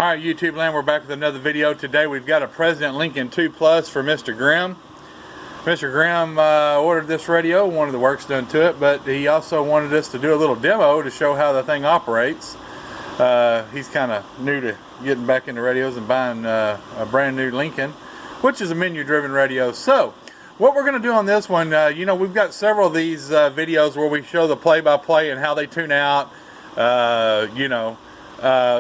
Alright, YouTube land, we're back with another video. Today we've got a President Lincoln 2 Plus for Mr. Grimm. Mr. Grimm ordered this radio, wanted the works done to it, but he also wanted us to do a little demo to show how the thing operates. He's kind of new to getting back into radios and buying a brand new Lincoln, which is a menu driven radio. So what we're going to do on this one, you know, we've got several of these videos where we show the play-by-play and how they tune out, you know.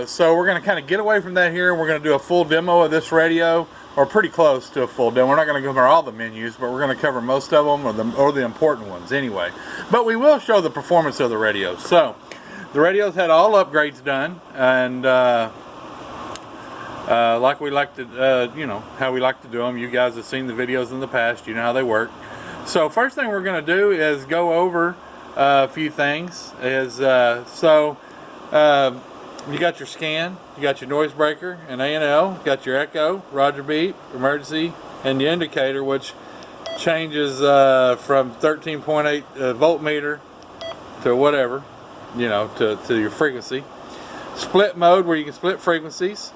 So we're going to kind of get away from that here. We're going to do a full demo of this radio, or pretty close to a full demo. We're not going to cover all the menus, but we're going to cover most of them, or the important ones anyway. But we will show the performance of the radio. So the radio's had all upgrades done, and like we like to, you know, how we like to do them. You guys have seen the videos in the past. You know how they work. So first thing we're going to do is go over a few things. You got your scan, you got your noise breaker and A&L, you got your echo, Roger beep, emergency, and the indicator, which changes from 13.8 voltmeter to whatever, you know, to your frequency. Split mode, where you can split frequencies.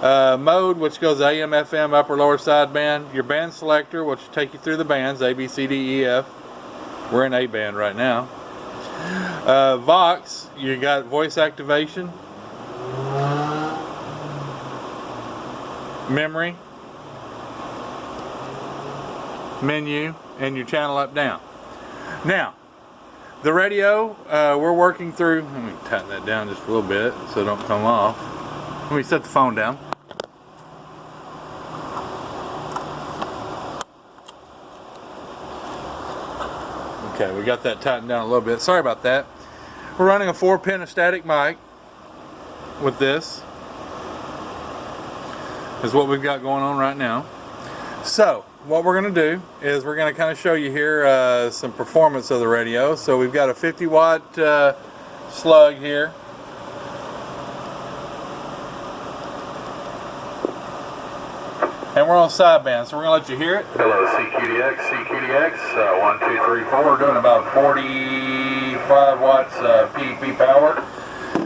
Mode, which goes AM, FM, upper, lower sideband. Your band selector, which will take you through the bands, A, B, C, D, E, F. We're in A band right now. Vox, you got voice activation, memory, menu, and your channel up down. Now the radio, we're working through, let me tighten that down just a little bit so it don't come off. Let me set the phone down. Okay, we got that tightened down a little bit. Sorry about that. We're running a 4-pin static mic with this. Is what we've got going on right now. So what we're going to do is we're going to kind of show you here some performance of the radio. So we've got a 50-watt slug here. And we're on sideband, so we're going to let you hear it. Hello, CQDX, CQDX, 1, 2, 3, 4. We're doing about 45 watts PEP power.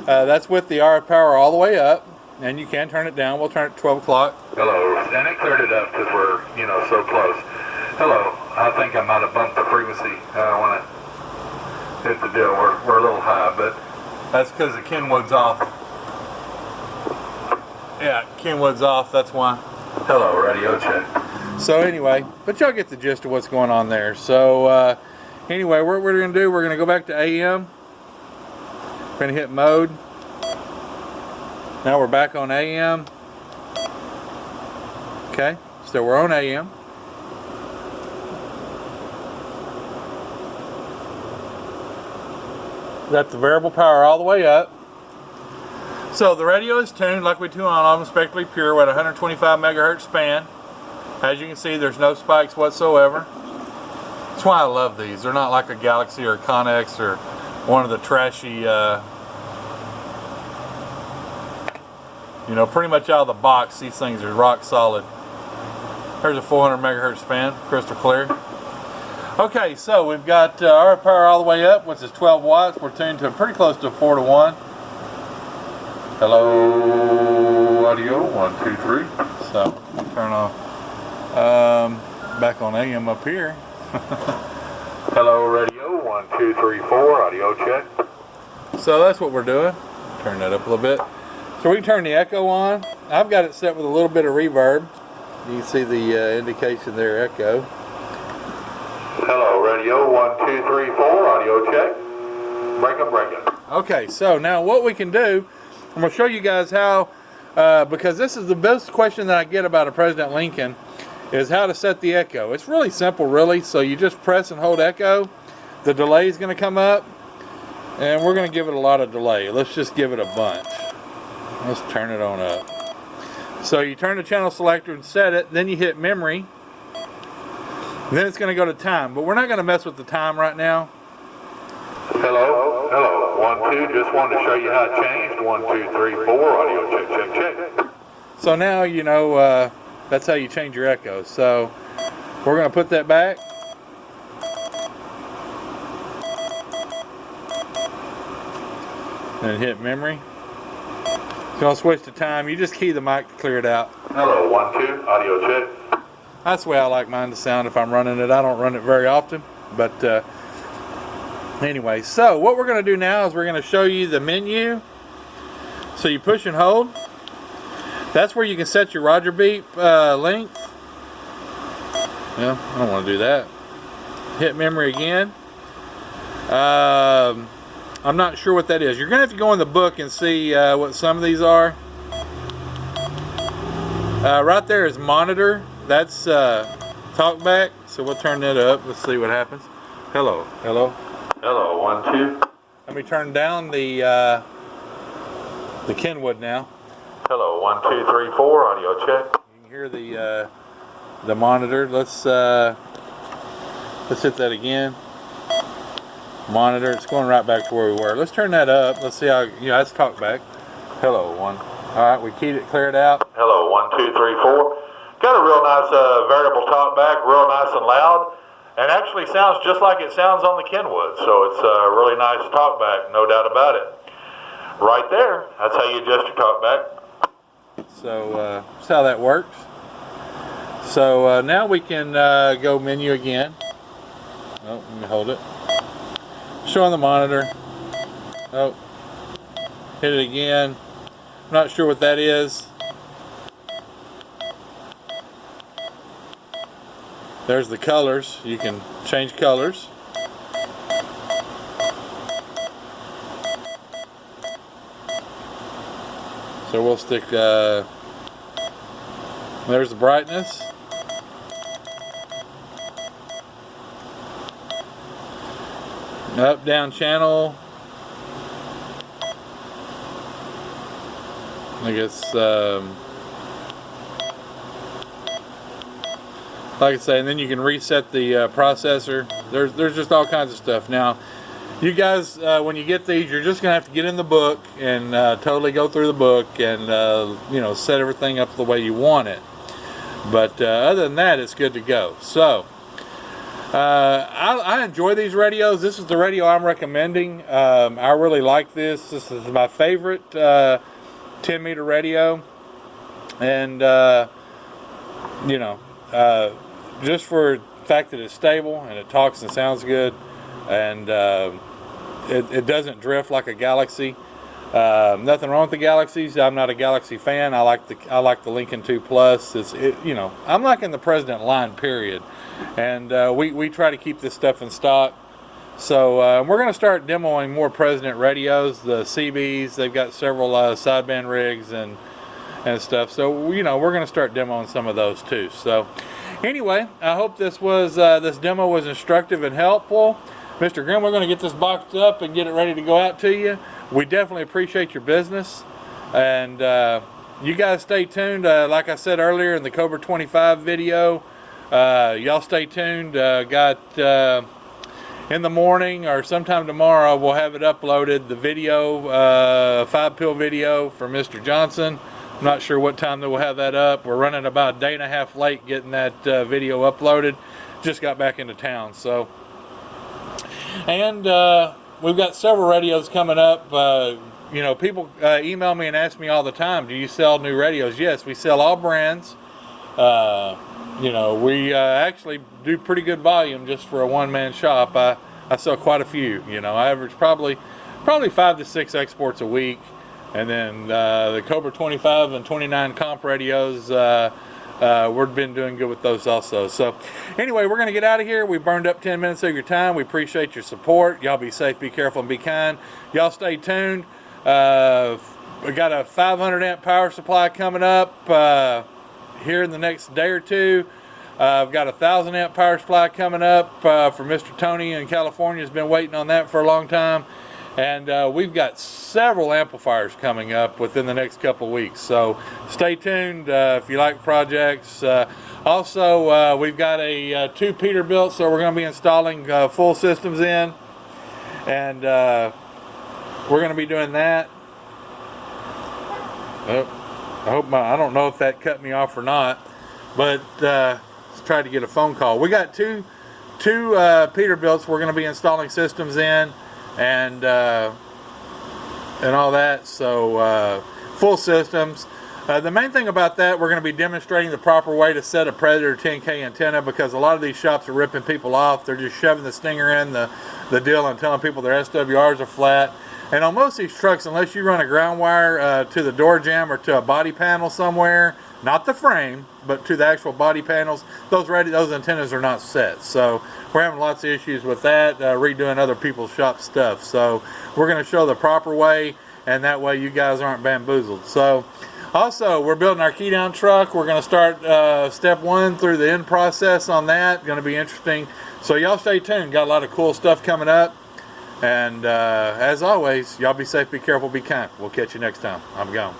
That's with the RF power all the way up, and you can turn it down. We'll turn it to 12 o'clock. Hello, and it cleared it up because we're, you know, so close. Hello, I think I might have bumped the frequency when I hit the deal. We're a little high, but that's because the Kenwood's off. Yeah, Kenwood's off, that's why. Hello, radio check. So anyway, but y'all get the gist of what's going on there. So anyway, what we're going to do, we're going to go back to AM. We're going to hit mode. Now we're back on AM. Okay, so we're on AM. Got the variable power all the way up. So the radio is tuned like we tune on Autumn Spectrally Pure at 125 megahertz span. As you can see, there's no spikes whatsoever. That's why I love these. They're not like a Galaxy or a Connex or one of the trashy, you know, pretty much out of the box, these things are rock solid. There's a 400 megahertz span, crystal clear. Okay, so we've got our power all the way up, which is 12 watts. We're tuned to pretty close to 4 to 1. Hello, audio, 1, 2, 3. So, turn off, back on AM up here. Hello, radio, 1, 2, 3, 4, audio check. So that's what we're doing. Turn that up a little bit. So we can turn the echo on. I've got it set with a little bit of reverb. You can see the indication there, echo. Hello, radio, 1, 2, 3, 4, audio check. Break up, break up. Okay, so now what we can do, I'm going to show you guys how, because this is the best question that I get about a President Lincoln, is how to set the echo. It's really simple, really. So you just press and hold echo. The delay is going to come up, and we're going to give it a lot of delay. Let's just give it a bunch. Let's turn it on up. So you turn the channel selector and set it, then you hit memory. Then it's going to go to time, but we're not going to mess with the time right now. Hello, hello, 1, 2, just wanted to show you how it changed. 1, 2, 3, 4, audio check, check, check. So now you know that's how you change your echo. So we're going to put that back. And hit memory. Don't switch the time. You just key the mic to clear it out. Hello, 1, 2, audio check. That's the way I like mine to sound if I'm running it. I don't run it very often, but anyway. So what we're going to do now is we're going to show you the menu. So you push and hold. That's where you can set your Roger beep length. Well, I don't want to do that. Hit memory again. I'm not sure what that is. You're going to have to go in the book and see what some of these are. Right there is monitor. That's talkback. So we'll turn that up. Let's see what happens. Hello. Hello. Hello, 1, 2. Let me turn down the Kenwood now. Hello, 1, 2, 3, 4, audio check. You can hear the monitor. Let's hit that again. Monitor. It's going right back to where we were. Let's turn that up. Let's see how, that's talkback. Hello, 1. All right, we keyed it, cleared out. Hello, 1, 2, 3, 4. Got a real nice variable talkback, real nice and loud, and actually sounds just like it sounds on the Kenwood. So it's a really nice talkback, no doubt about it. Right there, that's how you adjust your talkback. So that's how that works. So now we can go menu again. Oh, let me hold it. Showing the monitor. Oh, hit it again. I'm not sure what that is. There's the colors. You can change colors. So we'll stick, there's the brightness. Up, down channel. I guess, like I say, and then you can reset the processor. There's just all kinds of stuff. Now, you guys, when you get these, you're just gonna have to get in the book and totally go through the book and set everything up the way you want it. But other than that, it's good to go. So I enjoy these radios. This is the radio I'm recommending. I really like this. This is my favorite 10-meter radio, and just for the fact that it's stable and it talks and sounds good, and it doesn't drift like a Galaxy. Nothing wrong with the Galaxies. I'm not a Galaxy fan. I like the Lincoln 2 Plus. I'm liking the President line, period. And we try to keep this stuff in stock. So we're going to start demoing more President radios, the CBs. They've got several sideband rigs and stuff. So we're going to start demoing some of those too. So anyway, I hope this demo was instructive and helpful. Mr. Grimm, we're going to get this boxed up and get it ready to go out to you. We definitely appreciate your business, and you guys stay tuned. Like I said earlier in the Cobra 25 video, y'all stay tuned. In the morning or sometime tomorrow, we'll have it uploaded, the video, 5-pill video for Mr. Johnson. I'm not sure what time that we'll have that up. We're running about a day and a half late getting that video uploaded. Just got back into town, so. And we've got several radios coming up. People email me and ask me all the time, do you sell new radios? Yes, we sell all brands. We actually do pretty good volume just for a one-man shop. I sell quite a few. I average probably 5 to 6 exports a week. And then the Cobra 25 and 29 comp radios, we've been doing good with those also. So anyway, we're going to get out of here. We burned up 10 minutes of your time. We appreciate your support. Y'all be safe, be careful, and be kind. Y'all stay tuned. We got a 500 amp power supply coming up here in the next day or two. I've got a 1,000 amp power supply coming up for Mr. Tony in California. Has been waiting on that for a long time. And we've got several amplifiers coming up within the next couple of weeks. So stay tuned if you like projects. Also, we've got a 2 Peterbilt, so we're going to be installing full systems in. And we're going to be doing that. I don't know if that cut me off or not, but let's try to get a phone call. We got two Peterbilts we're going to be installing systems in, and all that. So full systems. The main thing about that, we're going to be demonstrating the proper way to set a Predator 10K antenna, because a lot of these shops are ripping people off. They're just shoving the stinger in the deal and telling people their SWRs are flat. And on most of these trucks, unless you run a ground wire to the door jamb or to a body panel somewhere, not the frame, but to the actual body panels, those antennas are not set. So we're having lots of issues with that, redoing other people's shop stuff. So we're going to show the proper way, and that way you guys aren't bamboozled. So also, we're building our key down truck. We're going to start step 1 through the end process on that. Going to be interesting. So y'all stay tuned. Got a lot of cool stuff coming up. And as always, y'all be safe, be careful, be kind. We'll catch you next time. I'm gone.